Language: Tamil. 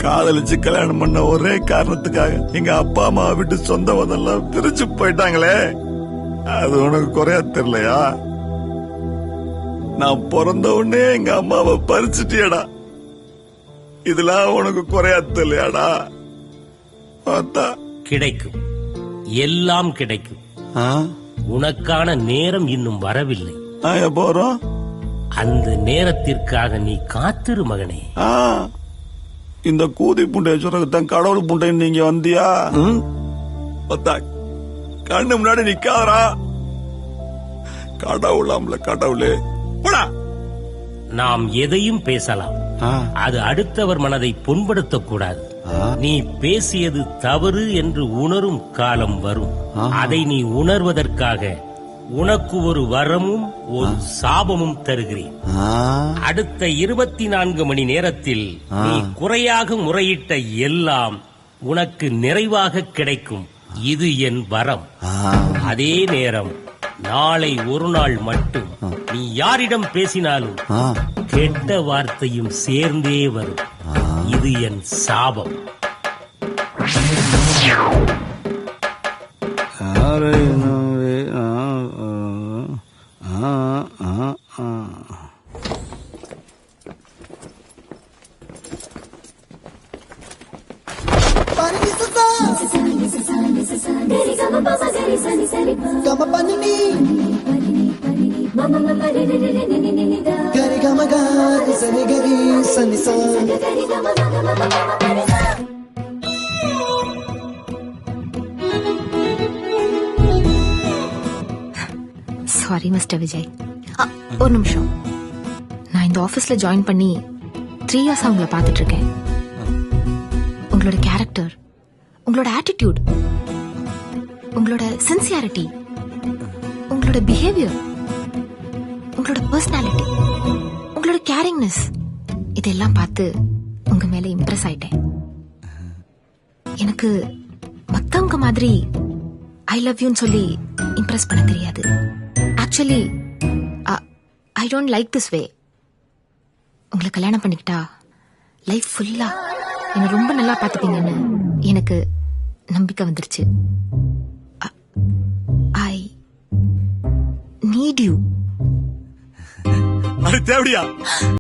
காதலிச்சு கல்யாணம் பண்ண ஒரே காரணத்துக்காக எங்க அப்பா அம்மா விட்டு சொந்த வதெல்லாம் பிரிச்சு போயிட்டாங்களே, அது உனக்கு குறையா தெரியலையா? நான் பிறந்த உடனே எங்க அம்மாவை பறிச்சுட்டியடா, இதெல்லாம் உனக்கு குறையா தெரியலையாடா? கிடைக்கும், எல்லாம் கிடைக்கும். உனக்கான நேரம் இன்னும் வரவில்லை. போறோம், அந்த நேரத்திற்காக நீ காத்திரு மகனே. இந்த கூதி புண்டைய சொல்றதுதான் கடவுள் புண்டை நீங்க வந்தியா? கண்ணு முன்னாடி நிக்காதரா கடவுளாம்ல கடவுளே. நாம் எதையும் பேசலாம், அது அடுத்தவர் மனதை புண்படுத்தக் கூடாது. நீ பேசியது தவறு என்று உணரும் காலம் வரும். அதை நீ உணர்வதற்காக உனக்கு ஒரு வரமும் ஒரு சாபமும் தருகிறேன். அடுத்த 24 மணி நேரத்தில் நீ குறையாக முறையிட்ட எல்லாம் உனக்கு நிறைவாக கிடைக்கும். இது என் வரம். அதே நேரம் நாளை ஒரு நாள் மட்டும் நீ யாரிடம் பேசினாலும் கெட்ட வார்த்தையும் சேர்ந்தே வரும். இது என் சாபம். சாரி மிஸ்டர் விஜய், ஒரு நிமிஷம். நான் இந்த ஆபீஸ்ல ஜாயின் பண்ணி 3 years உங்களை பார்த்துட்டு இருக்கேன். உங்களோட கேரக்டர், உங்களோட ஆட்டிடியூட், உங்களோட சின்சியாரிட்டி, உங்களோட பிஹேவியர், உங்களோட பர்சனாலிட்டி, உங்களோட கேரிங்னஸ், இதெல்லாம் பார்த்து உங்க மேல இம்ப்ரெஸ் ஆயிட்டேன். எனக்கு மத்தவங்க மாதிரி ஐ லவ் யூன்னு சொல்லி இம்ப்ரெஸ் பண்ண தெரியாது. Actually I don't like this way. உங்களை கல்யாணம் பண்ணிக்கிட்டா லைஃப் ஃபுல்லா என்ன ரொம்ப நல்லா பாத்துப்பீங்கன்னு எனக்கு நம்பிக்கை வந்துருச்சு. I need you. அது தேவையா?